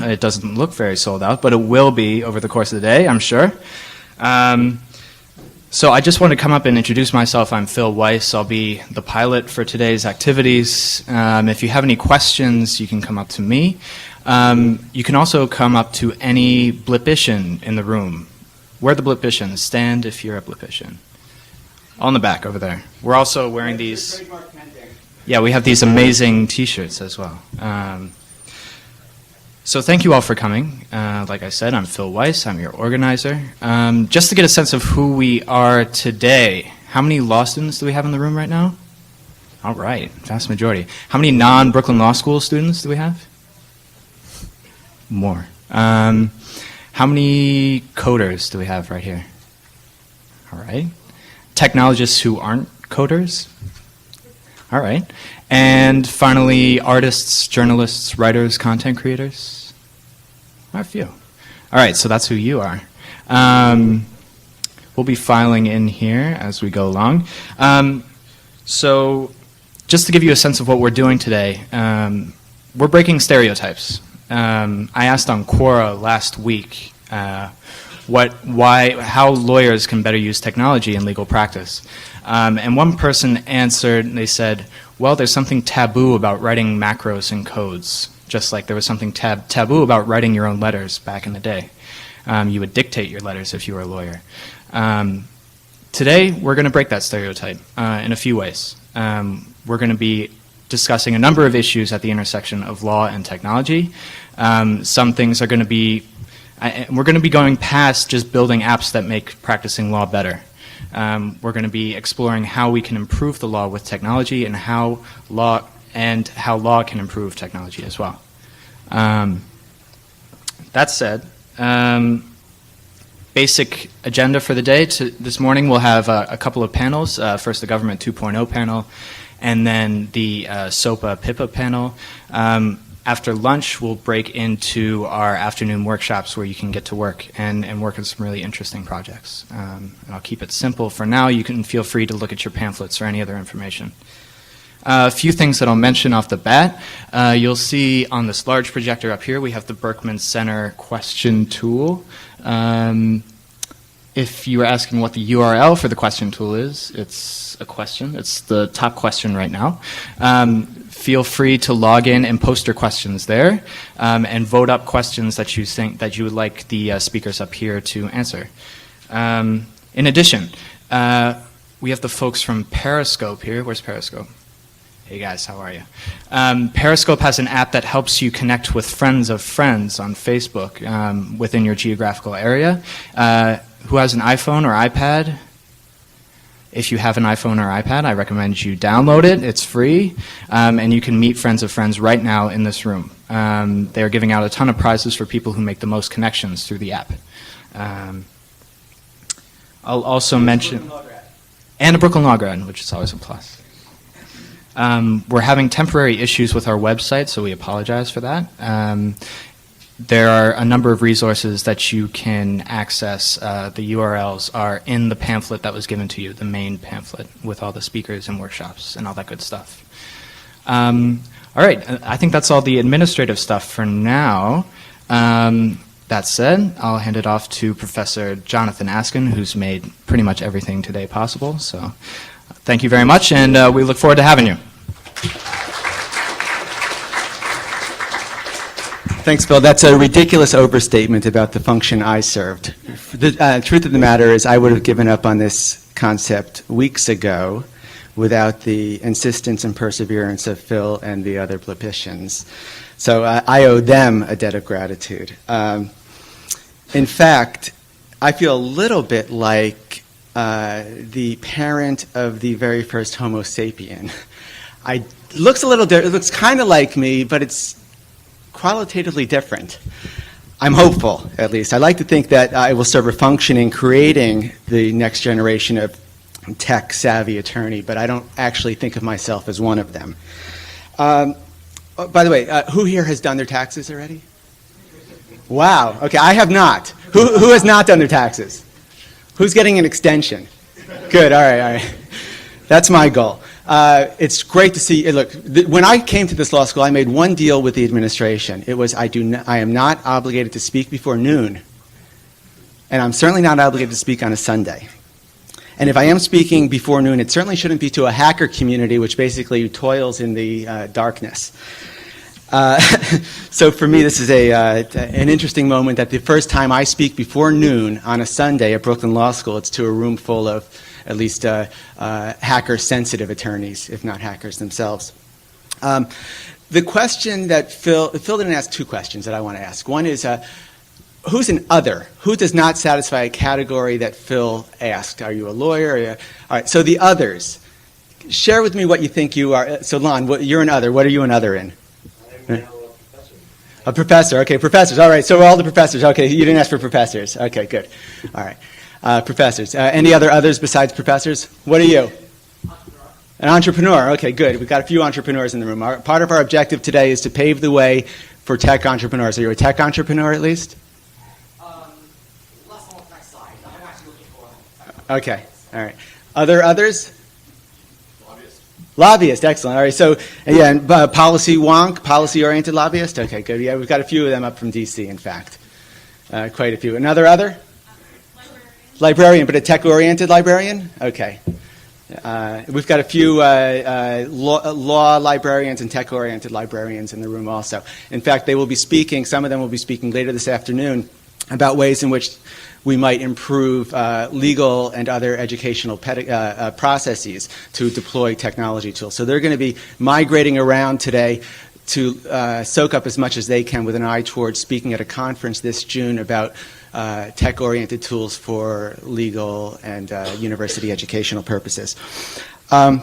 It doesn't look very sold out, but it will be over the course of the day, I'm sure. So I just want to come up and introduce myself. I'm Phil Weiss. I'll be the pilot for today's activities. If you have any questions, you can come up to me. You can also come up to any blipician in the room. Where are the blipicians? Stand if you're a blipician. All in the back over there. We're also wearing these. Yeah, we have these amazing T-shirts as well. So thank you all for coming. Like I said, I'm Phil Weiss. I'm your organizer. Just to get a sense of who we are today, how many law students do we have in the room right now? All right, vast majority. How many non-Brooklyn Law School students do we have? More. How many coders do we have right here? All right. Technologists who aren't coders? All right. And finally, artists, journalists, writers, content creators? A few. All right, so that's who you are. We'll be filing in here as we go along. So just to give you a sense of what we're doing today, we're breaking stereotypes. I asked on Quora last week how lawyers can better use technology in legal practice. And one person answered, and they said, well, there's something taboo about writing macros and codes, just like there was something taboo about writing your own letters back in the day. You would dictate your letters if you were a lawyer. Today, we're going to break that stereotype in a few ways. We're going to be discussing a number of issues at the intersection of law and technology. Some things are going to be, we're going to be going past just building apps that make practicing law better. We're going to be exploring how we can improve the law with technology and how law can improve technology as well. That said, basic agenda for the day. This morning we'll have a couple of panels. First the Government 2.0 panel, and then the SOPA PIPA panel. After lunch, we'll break into our afternoon workshops where you can get to work and work on some really interesting projects. And I'll keep it simple for now. You can feel free to look at your pamphlets or any other information. A few things that I'll mention off the bat. You'll see on this large projector up here, we have the Berkman Center question tool. If you were asking what the URL for the question tool is, it's a question. It's the top question right now. Feel free to log in and post your questions there, and vote up questions that you think that you would like the speakers up here to answer. In addition, we have the folks from Periscope here. Where's Periscope? Hey guys, how are you? Periscope has an app that helps you connect with friends of friends on Facebook within your geographical area. Who has an iPhone or iPad? If you have an iPhone or iPad, I recommend you download it. It's free, and you can meet friends of friends right now in this room. They're giving out a ton of prizes for people who make the most connections through the app. I'll also mention... And a Brooklyn Law grad, which is always a plus. We're having temporary issues with our website, so we apologize for that. There are a number of resources that you can access. The URLs are in the pamphlet that was given to you, the main pamphlet with all the speakers and workshops and all that good stuff. All right, I think that's all the administrative stuff for now. That said, I'll hand it off to Professor Jonathan Askin, who's made pretty much everything today possible. So thank you very much, and we look forward to having you. Thanks, Bill. That's a ridiculous overstatement about the function I served. The truth of the matter is I would have given up on this concept weeks ago without the insistence and perseverance of Phil and the other blipicians. So I owe them a debt of gratitude. In fact, I feel a little bit like the parent of the very first Homo sapien. It looks kind of like me, but it's qualitatively different. I'm hopeful, at least. I like to think that I will serve a function in creating the next generation of tech-savvy attorney, but I don't actually think of myself as one of them. By the way, who here has done their taxes already? Wow. Okay, I have not. Who has not done their taxes? Who's getting an extension? Good. All right. That's my goal. It's great to see. Look, when I came to this law school, I made one deal with the administration. It was I am not obligated to speak before noon, and I'm certainly not obligated to speak on a Sunday. And if I am speaking before noon, it certainly shouldn't be to a hacker community, which basically toils in the darkness. So for me, this is an interesting moment that the first time I speak before noon on a Sunday at Brooklyn Law School, it's to a room full of at least hacker-sensitive attorneys, if not hackers themselves. The question that Phil didn't ask two questions that I want to ask. One is, who's an other? Who does not satisfy a category that Phil asked? Are you a lawyer? All right, so the others. Share with me what you think you are. So Lon, you're an other. What are you an other in? A professor. Okay, professors. All right, so we're all the professors. Okay, you didn't ask for professors. Okay, good. All right, professors. Any other others besides professors? What are you? An entrepreneur. Okay, good. We've got a few entrepreneurs in the room. Part of our objective today is to pave the way for tech entrepreneurs. Are you a tech entrepreneur at least? Less on the tech side. I'm actually looking for one. Okay, all right. Others? Lobbyist, excellent. All right, so again, policy wonk, policy-oriented lobbyist. Okay, good. Yeah, we've got a few of them up from D.C. In fact, quite a few. Another other? Librarian, but a tech-oriented librarian. Okay. We've got a few law librarians and tech-oriented librarians in the room also. In fact, they will be speaking. Some of them will be speaking later this afternoon about ways in which we might improve legal and other educational processes to deploy technology tools. So they're going to be migrating around today to soak up as much as they can with an eye towards speaking at a conference this June about tech-oriented tools for legal and university educational purposes. I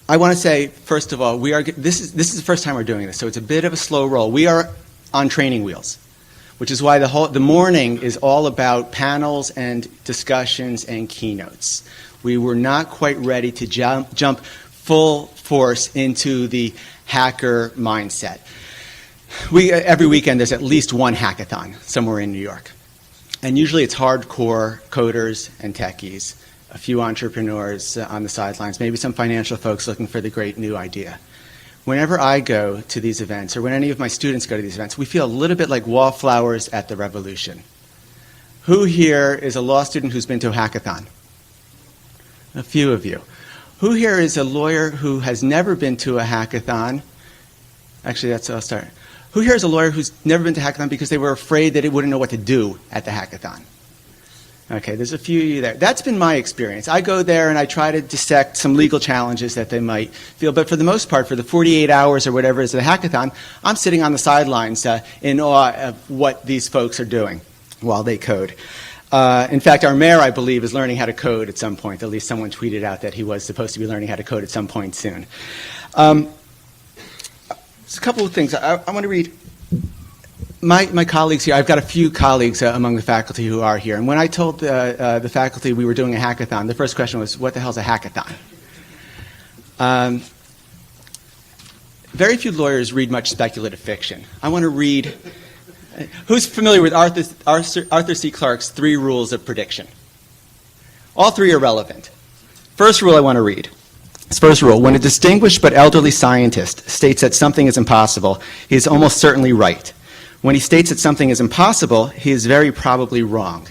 want to say, first of all, this is the first time we're doing this, so it's a bit of a slow roll. We are on training wheels, which is why the morning is all about panels and discussions and keynotes. We were not quite ready to jump full force into the hacker mindset. Every weekend there's at least one hackathon somewhere in New York. And usually it's hardcore coders and techies, a few entrepreneurs on the sidelines, maybe some financial folks looking for the great new idea. Whenever I go to these events, or when any of my students go to these events, we feel a little bit like wallflowers at the revolution. Who here is a law student who's been to a hackathon? A few of you. Who here is a lawyer who has never been to a hackathon? Actually, I'll start. Who here is a lawyer who's never been to a hackathon because they were afraid that it wouldn't know what to do at the hackathon? Okay, there's a few of you there. That's been my experience. I go there and I try to dissect some legal challenges that they might feel, but for the most part, for the 48 hours or whatever is the hackathon, I'm sitting on the sidelines in awe of what these folks are doing while they code. In fact, our mayor, I believe, is learning how to code at some point. At least someone tweeted out that he was supposed to be learning how to code at some point soon. There's a couple of things. I want to read. My colleagues here, I've got a few colleagues among the faculty who are here. And when I told the faculty we were doing a hackathon, the first question was, what the hell is a hackathon? Very few lawyers read much speculative fiction. I want to read. Who's familiar with Arthur C. Clarke's 3 rules of prediction? All 3 are relevant. First rule I want to read. This first rule, when a distinguished but elderly scientist states that something is impossible, he is almost certainly right. When he states that something is impossible, he is very probably wrong.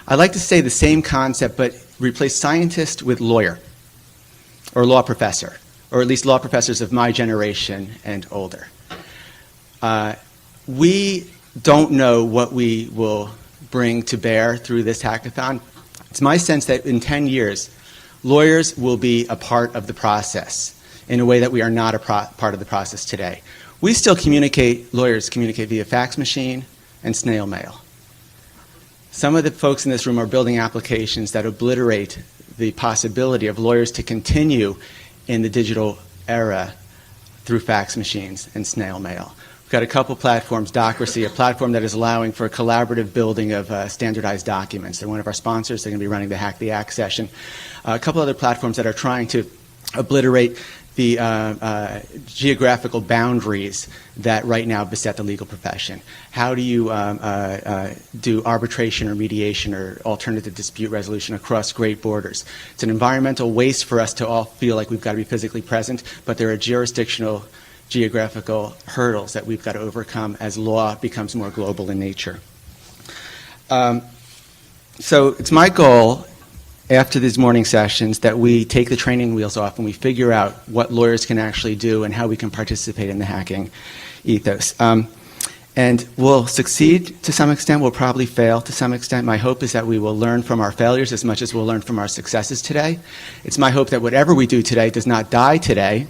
I like to say the same concept, but replace scientist with lawyer or law professor, or at least law professors of my generation and older. We don't know what we will bring to bear through this hackathon. It's my sense that in 10 years, lawyers will be a part of the process in a way that we are not a part of the process today. We still lawyers communicate via fax machine and snail mail. Some of the folks in this room are building applications that obliterate the possibility of lawyers to continue in the digital era through fax machines and snail mail. We've got a couple platforms, Docracy, a platform that is allowing for collaborative building of standardized documents. They're one of our sponsors. They're going to be running the Hack the Act session. A couple other platforms that are trying to obliterate geographical boundaries that right now beset the legal profession? How do you do arbitration or mediation or alternative dispute resolution across great borders? It's an environmental waste for us to all feel like we've got to be physically present, but there are jurisdictional, geographical hurdles that we've got to overcome as law becomes more global in nature. So it's my goal after these morning sessions that we take the training wheels off and we figure out what lawyers can actually do and how we can participate in the hacking ethos. And we'll succeed to some extent, we'll probably fail to some extent. My hope is that we will learn from our failures as much as we'll learn from our successes today. It's my hope that whatever we do today does not die today,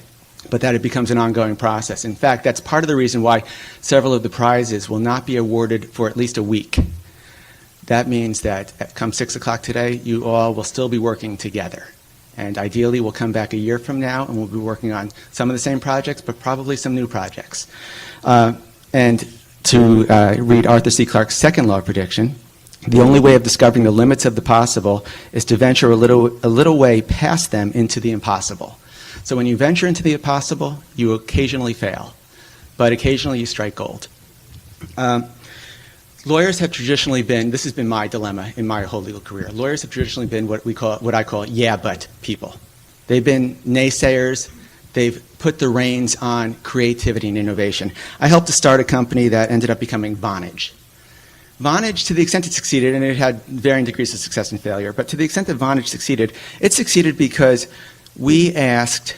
but that it becomes an ongoing process. In fact, that's part of the reason why several of the prizes will not be awarded for at least a week. That means that come 6 o'clock today, you all will still be working together. And ideally, we'll come back a year from now, and we'll be working on some of the same projects, but probably some new projects. And to read Arthur C. Clarke's second law of prediction, the only way of discovering the limits of the possible is to venture a little way past them into the impossible. So when you venture into the impossible, you occasionally fail, but occasionally you strike gold. Lawyers have traditionally been, this has been my dilemma in my whole legal career, lawyers have traditionally been what I call yeah but people. They've been naysayers, they've put the reins on creativity and innovation. I helped to start a company that ended up becoming Vonage. Vonage, to the extent it succeeded, and it had varying degrees of success and failure, but to the extent that Vonage succeeded, it succeeded because we asked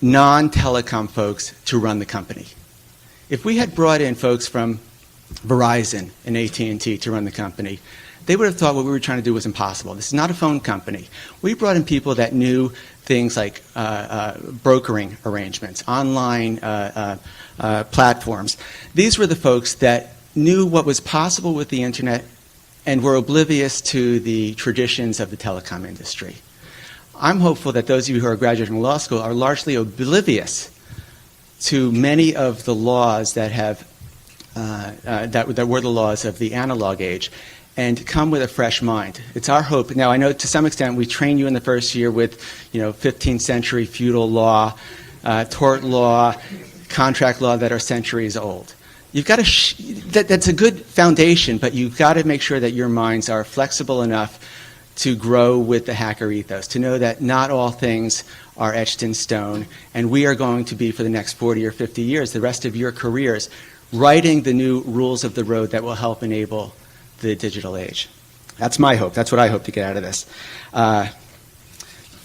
non-telecom folks to run the company. If we had brought in folks from Verizon and AT&T to run the company, they would have thought what we were trying to do was impossible. This is not a phone company. We brought in people that knew things like brokering arrangements, online platforms. These were the folks that knew what was possible with the internet and were oblivious to the traditions of the telecom industry. I'm hopeful that those of you who are graduating from law school are largely oblivious to many of the laws that have that were the laws of the analog age, and come with a fresh mind. It's our hope. Now, I know to some extent we train you in the first year with, 15th century feudal law, tort law, contract law that are centuries old. You've got to that's a good foundation, but you've got to make sure that your minds are flexible enough to grow with the hacker ethos, to know that not all things are etched in stone, and we are going to be, for the next 40 or 50 years, the rest of your careers, writing the new rules of the road that will help enable the digital age. That's my hope. That's what I hope to get out of this.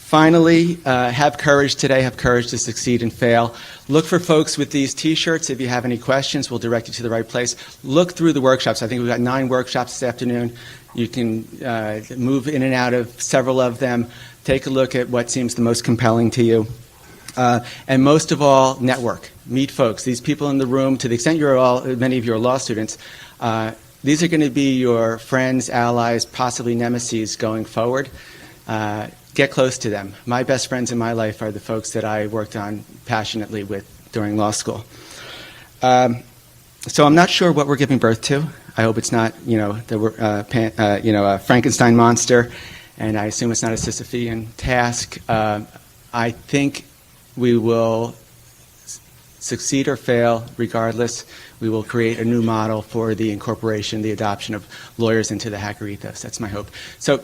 Finally, have courage today. Have courage to succeed and fail. Look for folks with these T-shirts. If you have any questions, we'll direct you to the right place. Look through the workshops. I think we've got 9 workshops this afternoon. You can move in and out of several of them. Take a look at what seems the most compelling to you. And most of all, network. Meet folks. These people in the room, to the extent many of you are law students, these are going to be your friends, allies, possibly nemesis going forward. Get close to them. My best friends in my life are the folks that I worked on passionately with during law school. So I'm not sure what we're giving birth to. I hope it's not, a Frankenstein monster, and I assume it's not a Sisyphean task. I think we will succeed or fail regardless. We will create a new model for the incorporation, the adoption of lawyers into the hacker ethos. That's my hope. So